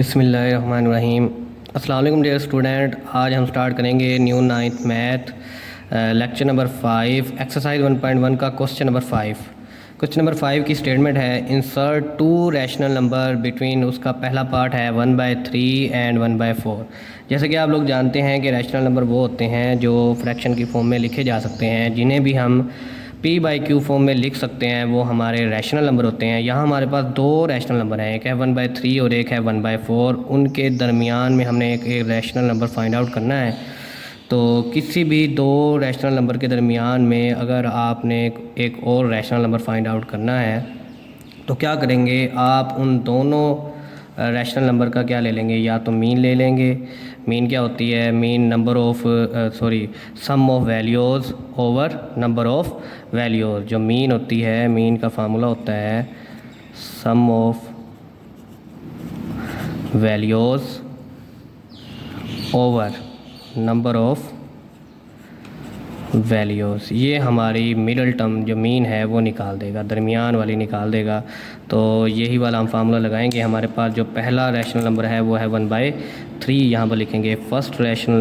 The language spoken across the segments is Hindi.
बिस्मिल्लाहिर्रहमानिर्रहीम। अस्सलाम वालेकुम डियर स्टूडेंट। आज हम स्टार्ट करेंगे new ninth math lecture number 5 exercise 1.1 का क्वेश्चन नंबर 5। क्वेश्चन नंबर 5 की स्टेटमेंट है insert to rational number between. उसका पहला पार्ट है 1/3 एंड 1/4। जैसे कि आप लोग जानते हैं कि रैशनल नंबर वो होते हैं जो फ्रैक्शन की फॉर्म में लिखे जा सकते हैं, जिन्हें भी हम P/Q फॉर्म में लिख सकते हैं, वो हमारे रैशनल नंबर होते हैं। यहाँ हमारे पास दो रैशनल नंबर हैं, एक है 1/3 और एक है 1/4। उनके दरमियान में हमने एक रैशनल नंबर फाइंड आउट करना है। तो किसी भी दो रैशनल नंबर के दरमियान में अगर आपने एक और रैशनल नंबर फाइंड आउट करना है तो क्या करेंगे, आप उन दोनों रैशनल नंबर का क्या ले लेंगे, या तो मीन ले लेंगे। मीन क्या होती है? Mean number of sum of values over number of values. जो मीन होती है, मीन का फार्मूला होता है sum of values over number of values. ये हमारी मिडल टर्म जो मीन है वो निकाल देगा, दरमियान वाली निकाल देगा। तो यही वाला हम फार्मूला लगाएंगे। हमारे पास जो पहला रैशनल नंबर है वो है 1/3। यहाँ पर लिखेंगे फर्स्ट रैशनल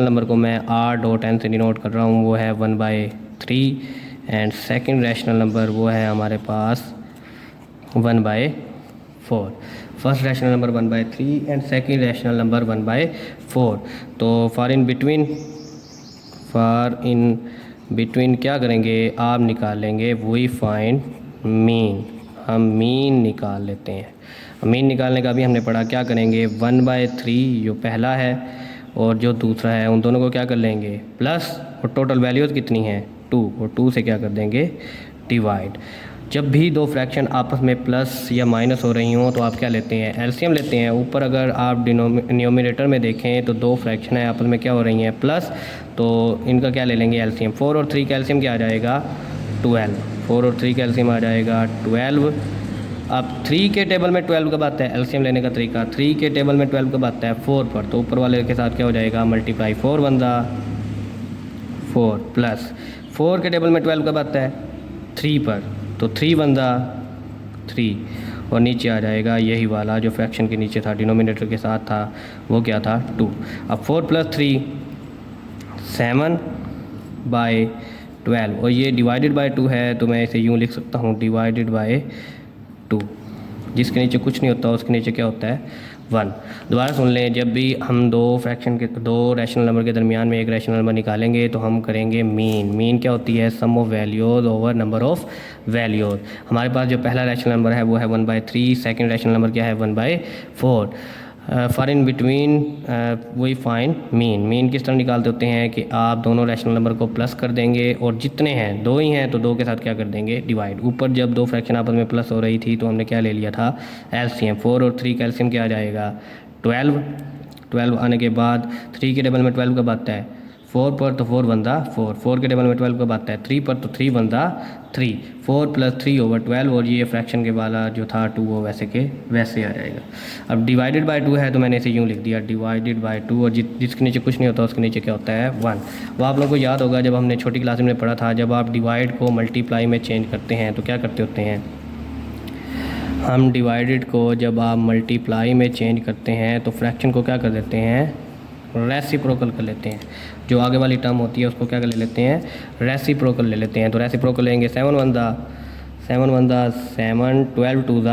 नंबर को मैं R.N से डिनोट कर रहा हूँ, वो है 1/3। एंड सेकंड रैशनल नंबर वो है हमारे पास 1/4। First rational number 1/3 and second rational number 1/4। तो फार इन बिटवीन क्या करेंगे, आप निकाल लेंगे वी फाइंड मीन। हम मीन निकाल लेते हैं। मीन निकालने का भी हमने पढ़ा। क्या करेंगे, 1/3 जो पहला है और जो दूसरा है, उन दोनों को क्या कर लेंगे प्लस, और टोटल वैल्यूज़ कितनी हैं 2, और 2 से क्या कर देंगे डिवाइड। जब भी दो फ्रैक्शन आपस में प्लस या माइनस हो रही हों तो आप क्या लेते हैं, एलसीएम लेते हैं। ऊपर अगर आप न्यूमरेटर में देखें तो दो फ्रैक्शन है आपस में क्या हो रही हैं प्लस, तो इनका क्या ले लेंगे एलसीएम। 4 और 3 का एलसीएम क्या आ जाएगा 12। 4 और 3 का एलसीएम आ जाएगा 12। अब 3 के टेबल में 12 कब आता है, एलसीएम लेने का तरीका, 3 के टेबल में 12 कब आता है 4 पर, तो ऊपर वाले के साथ क्या हो जाएगा मल्टीप्लाई 4 बंदा 4 प्लस 4 के टेबल में 12 कब आता है 3 पर, तो 3 बंदा 3, और नीचे आ जाएगा यही वाला जो फ्रैक्शन के नीचे था, डिनोमिनेटर के साथ था, वो क्या था 2। अब 4 + 3 7/12, और ये डिवाइडेड बाय 2 है, तो मैं इसे यूँ लिख सकता हूँ डिवाइडेड बाय 2। जिसके नीचे कुछ नहीं होता उसके नीचे क्या होता है 1। दोबारा सुन लें, जब भी हम दो रैशनल नंबर के दरमियान में एक रैशनल नंबर निकालेंगे तो हम करेंगे मीन। मीन क्या होती है, sum of values over number of values. हमारे पास जो पहला रैशनल नंबर है वो है 1/3, सेकंड रैशनल नंबर क्या है 1/4। For in between we find mean. Mean किस तरह निकालते होते हैं कि आप दोनों रैशनल नंबर को प्लस कर देंगे, और जितने हैं दो ही हैं तो दो के साथ क्या कर देंगे डिवाइड। ऊपर जब दो फ्रैक्शन आपस में प्लस हो रही थी तो हमने क्या ले लिया था एलसीएम। 4 और 3 का एलसीएम क्या आ जाएगा 12। 12 आने के बाद 3 के टेबल में 12 कब आता है 4 पर, तो 4 बंदा 4। 4 के टेबल में 12 कब आता है 3 पर, तो 3 बंदा 3। 4 + 3/12, और ये फ्रैक्शन के वाला जो था 2 वो वैसे के वैसे आ जाएगा। अब डिवाइडेड बाय 2 है तो मैंने इसे यूँ लिख दिया डिवाइडेड बाय 2, और जिसके नीचे कुछ नहीं होता उसके नीचे क्या होता है 1। वो आप लोगों को याद होगा जब हमने छोटी क्लास में पढ़ा था, जब आप डिवाइड को मल्टीप्लाई में चेंज करते हैं तो क्या करते होते हैं, हम डिवाइडेड को जब आप मल्टीप्लाई में चेंज करते हैं तो फ्रैक्शन को क्या कर देते हैं रेसिप्रोकल कर लेते हैं। जो आगे वाली टर्म होती है उसको क्या कर लेते हैं रेसिप्रोकल ले लेते हैं। तो रेसिप्रोकल लेंगे 7 बंदा 7, 12 × 2 =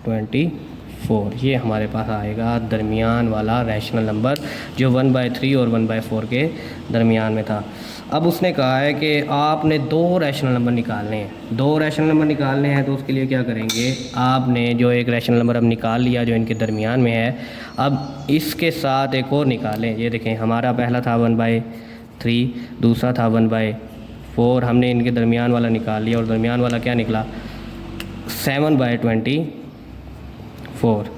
24। ये हमारे पास आएगा दरमियान वाला रैशनल नंबर जो 1/3 और 1/4 के दरमियान में था। अब उसने कहा है कि आपने दो रैशनल नंबर निकालने हैं। दो रैशनल नंबर निकालने हैं तो उसके लिए क्या करेंगे, आपने जो एक रैशनल नंबर अब निकाल लिया जो इनके दरमियान में है, अब इसके साथ एक और निकालें। ये देखें, हमारा पहला था 1/3, दूसरा था 1/4। हमने इनके दरमियान वाला निकाल लिया और दरमियान वाला क्या निकला 7/24।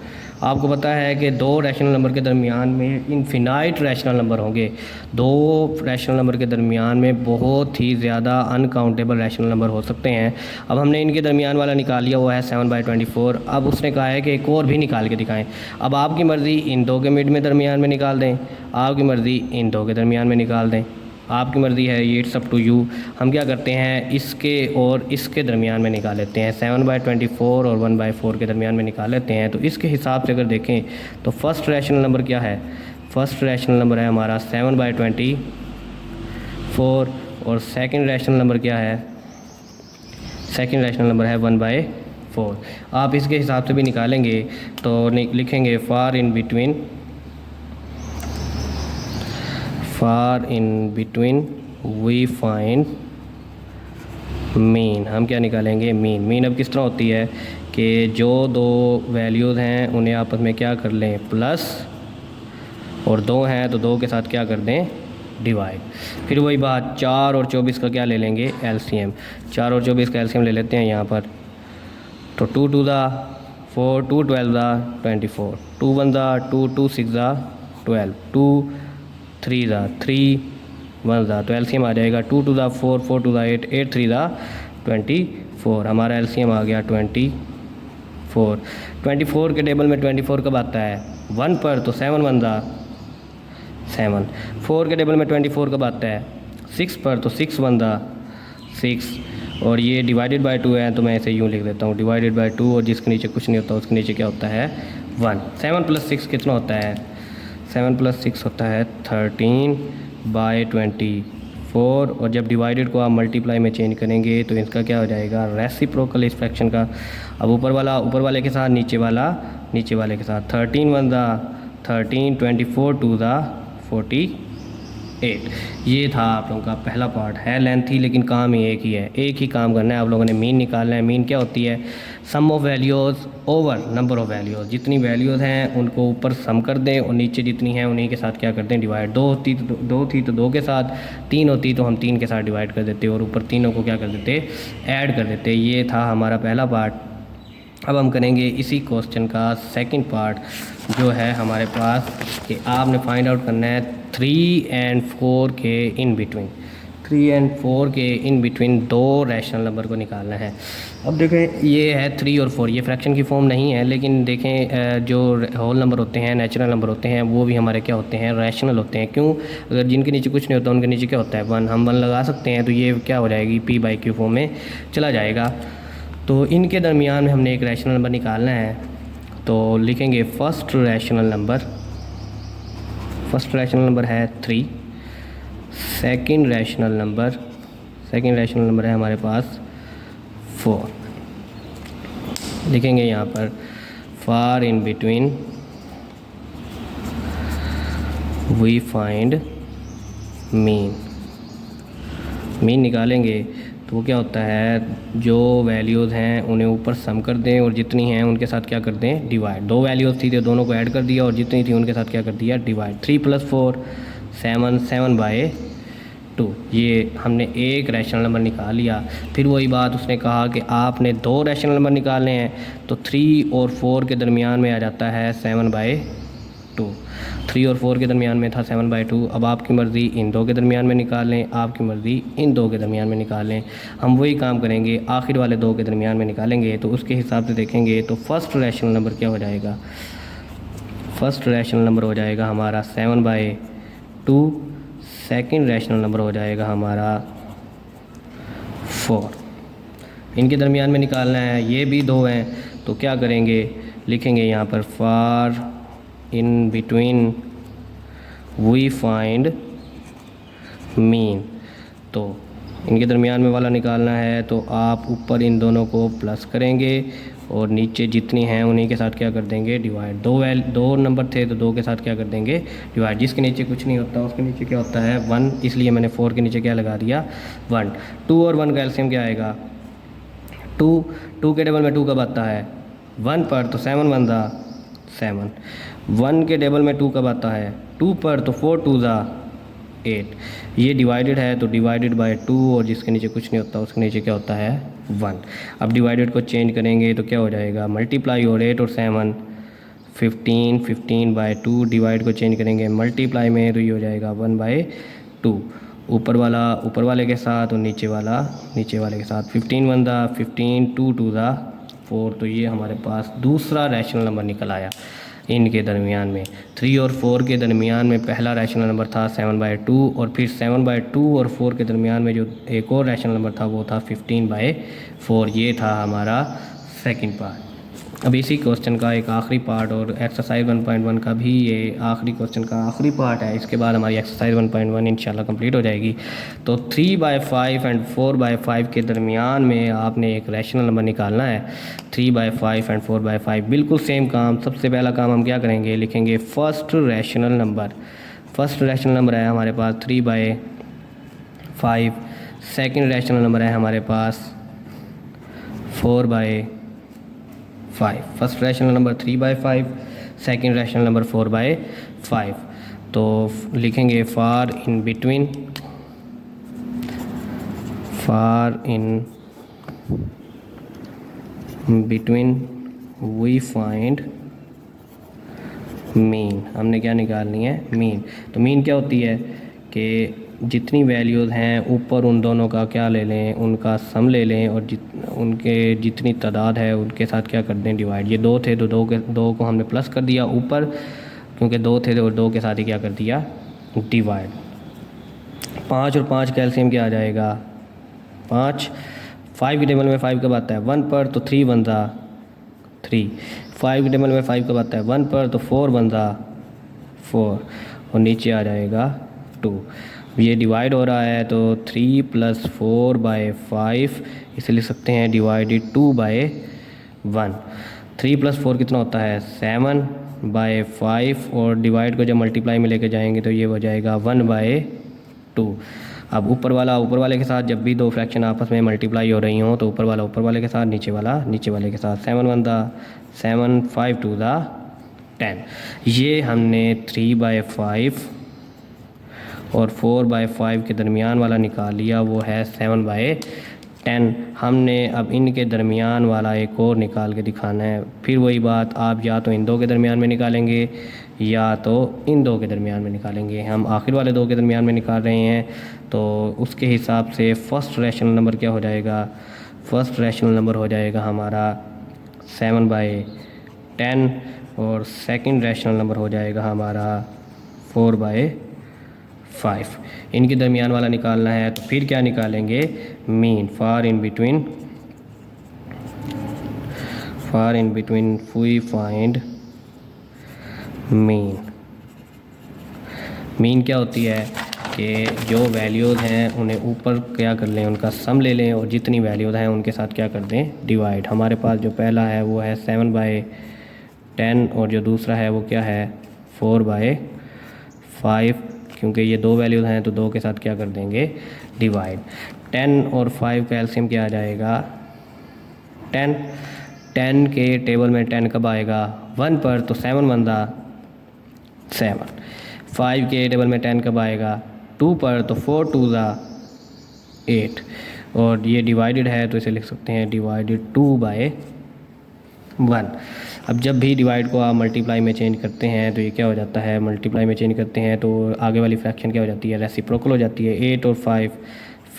आपको पता है कि दो रैशनल नंबर के दरमियान में इनफिनाइट रैशनल नंबर होंगे। दो रैशनल नंबर के दरमियान में बहुत ही ज़्यादा अनकाउंटेबल रैशनल नंबर हो सकते हैं। अब हमने इनके दरमियान वाला निकाल लिया, वो है 7/24। अब उसने कहा है कि एक और भी निकाल के दिखाएं। अब आपकी मर्ज़ी इन दो के मिड में दरमियान में निकाल दें, आपकी मर्ज़ी इन दो के दरमियान में निकाल दें। आपकी मर्ज़ी है, ये इट्स अप टू यू। हम क्या करते हैं, इसके और इसके दरमियान में निकाल लेते हैं, 7/24 और 1/4 के दरमियान में निकाल लेते हैं। तो इसके हिसाब से अगर देखें तो फर्स्ट रैशनल नंबर क्या है, फर्स्ट रैशनल नंबर है हमारा 7/24 और सेकंड रैशनल नंबर क्या है, सेकंड रैशनल नंबर है 1/4। आप इसके हिसाब से भी निकालेंगे तो लिखेंगे for in between we find mean. हम क्या निकालेंगे, मीन। अब किस तरह होती है कि जो दो वैल्यूज़ हैं उन्हें आपस में क्या कर लें, प्लस, और 2 हैं तो 2 के साथ क्या कर दें, डिवाइड। फिर वही बात 4 और 24 का क्या ले लेंगे, एलसीएम। 4 और 24 का एलसीएम ले लेते हैं यहाँ पर। तो 2 2 दा 4, 2 12 दा 24, 2 1 दा 2, 2 6 दा 12, 2 3 दा 3 1 दा, तो एलसीएम आ जाएगा 2 2 दा 4, 4 2 दा 8, 8 3 दा 24। हमारा एलसीएम आ गया 24। 24 के टेबल में 24 कब आता है, 1 पर, तो 7 1 दा 7। 4 के टेबल में 24 कब आता है, 6 पर, तो 6 1 दा 6। और ये डिवाइडेड बाय 2 है तो मैं इसे यूँ लिख देता हूँ, डिवाइडेड बाय 2, और जिसके नीचे कुछ नहीं होता उसके नीचे क्या होता है, 1। 7 + 6 कितना होता है, 7 + 6 होता है 13/24। और जब डिवाइडेड को आप मल्टीप्लाई में चेंज करेंगे तो इसका क्या हो जाएगा, रेसिप्रोकल इस फ्रैक्शन का। अब ऊपर वाले के साथ, नीचे वाले के साथ, 13 1 दा 13, 24 2 दा 48। ये था आप लोगों का पहला पार्ट। है लेंथी लेकिन काम ही एक ही है, एक ही काम करना है आप लोगों ने, मीन निकालना है। मीन क्या होती है, sum of values over number of values. जितनी वैल्यूज़ हैं उनको ऊपर सम कर दें और नीचे जितनी हैं उन्हीं के साथ क्या करते हैं, डिवाइड। 2 थी तो 2 के साथ, 3 होती तो हम 3 के साथ डिवाइड कर देते और ऊपर तीनों को क्या कर देते, ऐड कर देते। ये था हमारा पहला पार्ट। अब हम करेंगे इसी क्वेश्चन का सेकंड पार्ट, जो है हमारे पास कि आपने फाइंड आउट करना है 3 और 4 के इन बिटवीन, 3 और 4 के इन बिटवीन 2 रैशनल नंबर को निकालना है। अब देखें ये है 3 और 4, ये फ्रैक्शन की फॉर्म नहीं है, लेकिन देखें जो होल नंबर होते हैं, नेचुरल नंबर होते हैं, वो भी हमारे क्या होते हैं, रैशनल होते हैं। क्यों, अगर जिनके नीचे कुछ नहीं होता उनके नीचे क्या होता है, 1। हम 1 लगा सकते हैं तो ये क्या हो जाएगी, p/q फॉर्म में चला जाएगा। तो इनके दरमियान में हमने एक रैशनल नंबर निकालना है। तो लिखेंगे फर्स्ट रैशनल नंबर है 3। सेकंड रैशनल नंबर है हमारे पास 4। लिखेंगे यहाँ पर for in between we find mean निकालेंगे तो वो क्या होता है, जो वैल्यूज़ हैं उन्हें ऊपर सम कर दें और जितनी हैं उनके साथ क्या कर दें, डिवाइड। 2 वैल्यूज़ थी तो दोनों को ऐड कर दिया और जितनी थी उनके साथ क्या कर दिया, डिवाइड। 3 + 4 7, 7/2। ये हमने एक रैशनल नंबर निकाल लिया। फिर वही बात उसने कहा कि आपने 2 रैशनल नंबर निकालने हैं, तो 3 और 4 के दरमियान में आ जाता है 7/2। 3 और 4 के दरमियान में था 7/2। अब आपकी मर्ज़ी इन 2 के दरमियान में निकाल लें, आपकी मर्ज़ी इन 2 के दरमियान में निकाल लें। हम वही काम करेंगे, आखिर वाले 2 के दरमियान में निकालेंगे। तो उसके हिसाब से देखेंगे तो फर्स्ट रैशनल नंबर क्या हो जाएगा, फर्स्ट रैशनल नंबर हो जाएगा हमारा 7/2। सेकंड रैशनल नंबर हो जाएगा हमारा 4। इनके दरमियान में निकालना है, ये भी 2 हैं तो क्या करेंगे, लिखेंगे यहाँ पर for in between we find mean. तो इनके दरमियान में वाला निकालना है तो आप ऊपर इन दोनों को प्लस करेंगे और नीचे जितनी हैं उन्हीं के साथ क्या कर देंगे, डिवाइड। 2 नंबर थे तो 2 के साथ क्या कर देंगे, डिवाइड। जिसके नीचे कुछ नहीं होता उसके नीचे क्या होता है, 1, इसलिए मैंने 4 के नीचे क्या लगा दिया, 1। 2 और 1 का एलसीएम क्या आएगा, 2 के टेबल में 2 कब आता है, 1 पर, तो 7 1 दा 7। 1 के टेबल में 2 कब आता है, 2 पर, तो 4 2 दा 8। ये डिवाइडेड है तो डिवाइडेड बाय 2 और जिसके नीचे कुछ नहीं होता उसके नीचे क्या होता है, 1। अब डिवाइडेड को चेंज करेंगे तो क्या हो जाएगा, मल्टीप्लाई, और 8 और 7 15, 15/2। डिवाइड को चेंज करेंगे मल्टीप्लाई में तो ये हो जाएगा 1/2। ऊपर वाले के साथ और नीचे वाले के साथ, 15 1 दा 15, 2 2 दा 4। तो ये हमारे पास दूसरा रैशनल नंबर निकल आया। इनके दरमियान में 3 और 4 के दरमियान में पहला रैशनल नंबर था 7/2 और फिर 7/2 और 4 के दरमियान में जो एक और रैशनल नंबर था वो था 15/4। ये था हमारा सेकंड पार्ट। अब इसी क्वेश्चन का एक आखिरी पार्ट और एक्सरसाइज 1.1 का भी ये आखिरी क्वेश्चन का आखिरी पार्ट है। इसके बाद हमारी एक्सरसाइज 1.1 इंशाल्लाह कंप्लीट हो जाएगी। तो 3/5 एंड 4/5 के दरमियान में आपने एक रैशनल नंबर निकालना है। 3/5 एंड 4/5 बिल्कुल सेम काम। सबसे पहला काम हम क्या करेंगे, लिखेंगे first rational number. First rational number है हमारे पास 3/5। सेकेंड रैशनल नंबर है हमारे पास 4/5। First rational number 3/5, second rational number 4/5। तो लिखेंगे for in between we find mean. हमने क्या निकालनी है, मीन। तो मीन क्या होती है कि जितनी वैल्यूज़ हैं ऊपर उन दोनों का क्या ले लें, उनका सम ले लें और उनके जितनी तादाद है उनके साथ क्या कर दें, डिवाइड। ये 2 थे तो 2 को हमने प्लस कर दिया ऊपर, क्योंकि 2 थे और 2 के साथ ही क्या कर दिया, डिवाइड। 5 और 5 कैल्शियम क्या आ जाएगा, 5। 5 की टेबल में 5 कब आता है 1 पर, तो 3 1 ज़ा 3। 5 की टेबल में 5 कब आता है 1 पर, तो 4 1 ज़ा 4 और नीचे आ जाएगा 2। ये डिवाइड हो रहा है तो 3 + 4/5 इसे लिख सकते हैं डिवाइडेड 2/1। 3 + 4 कितना होता है 7/5 और डिवाइड को जब मल्टीप्लाई में लेके जाएंगे तो ये हो जाएगा 1/2। अब ऊपर वाले के साथ जब भी 2 फ्रैक्शन आपस में मल्टीप्लाई हो रही हों तो ऊपर वाले के साथ नीचे वाले के साथ 7 1 दा 7 5 2 दा 10। ये हमने 3/5 और 4/5 के दरमियान वाला निकाल लिया, वो है 7/10। हमने अब इनके दरमियान वाला एक और निकाल के दिखाना है। फिर वही बात, आप या तो इन 2 के दरमियान में निकालेंगे या तो इन 2 के दरमियान में निकालेंगे। हम आखिर वाले 2 के दरमियान में निकाल रहे हैं तो उसके हिसाब से फ़र्स्ट रैशनल नंबर क्या हो जाएगा, फ़र्स्ट रैशनल नंबर हो जाएगा हमारा 7/10 और सेकंड रैशनल नंबर हो जाएगा हमारा 4/5। इनके दरमियान वाला निकालना है तो फिर क्या निकालेंगे, mean. For in between we find mean. Mean क्या होती है कि जो वैल्यूज़ हैं उन्हें ऊपर क्या कर लें, उनका सम ले लें और जितनी वैल्यूज़ हैं उनके साथ क्या कर दें, डिवाइड। हमारे पास जो पहला है वो है 7/10 और जो दूसरा है वो क्या है 4/5। क्योंकि ये 2 वैल्यूज़ हैं तो 2 के साथ क्या कर देंगे, डिवाइड। 10 और 5 का एलसीएम क्या आ जाएगा 10। 10 के टेबल में 10 कब आएगा 1 पर, तो 7 1 दा 7। 5 के टेबल में 10 कब आएगा 2 पर, तो 4 2 दा 8 और ये डिवाइडेड है तो इसे लिख सकते हैं डिवाइडेड 2/1। अब जब भी डिवाइड को आप मल्टीप्लाई में चेंज करते हैं तो ये क्या हो जाता है, मल्टीप्लाई में चेंज करते हैं तो आगे वाली फ्रैक्शन क्या हो जाती है, रेसिप्रोकल हो जाती है। 8 और 5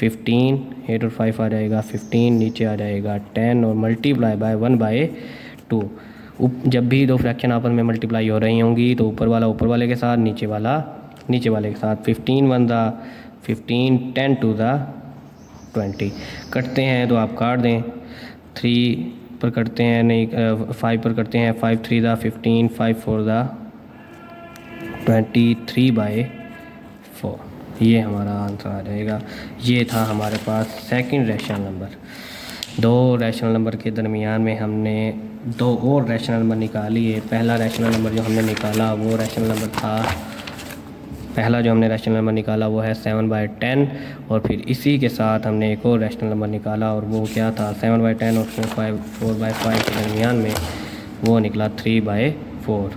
15, 8 और 5 आ जाएगा 15, नीचे आ जाएगा 10 और मल्टीप्लाई बाय 1/2। जब भी 2 फ्रैक्शन आपस में मल्टीप्लाई हो रही होंगी तो ऊपर वाले के साथ नीचे वाले के साथ 15 1 दा 15, 10 2 दा 20। कटते हैं तो आप काट दें, 3 पर करते हैं नहीं 5 पर करते हैं, 5 3 दा 15, 5 4 दा 23/4। ये हमारा आंसर आ जाएगा। ये था हमारे पास second rational number. 2 rational number के दरमियान में हमने 2 और रैशनल नंबर निकाली है। पहला रैशनल नंबर जो हमने निकाला वो रैशनल नंबर था, पहला जो हमने रैशनल नंबर निकाला वो है 7/10 और फिर इसी के साथ हमने एक और रैशनल नंबर निकाला और वो क्या था 7/10 और 4/5 के दरमियान में वो निकला 3/4।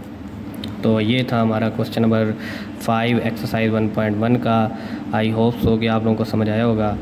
तो ये था हमारा क्वेश्चन नंबर 5 एक्सरसाइज 1.1 का। आई होप सो कि आप लोगों को समझ आया होगा।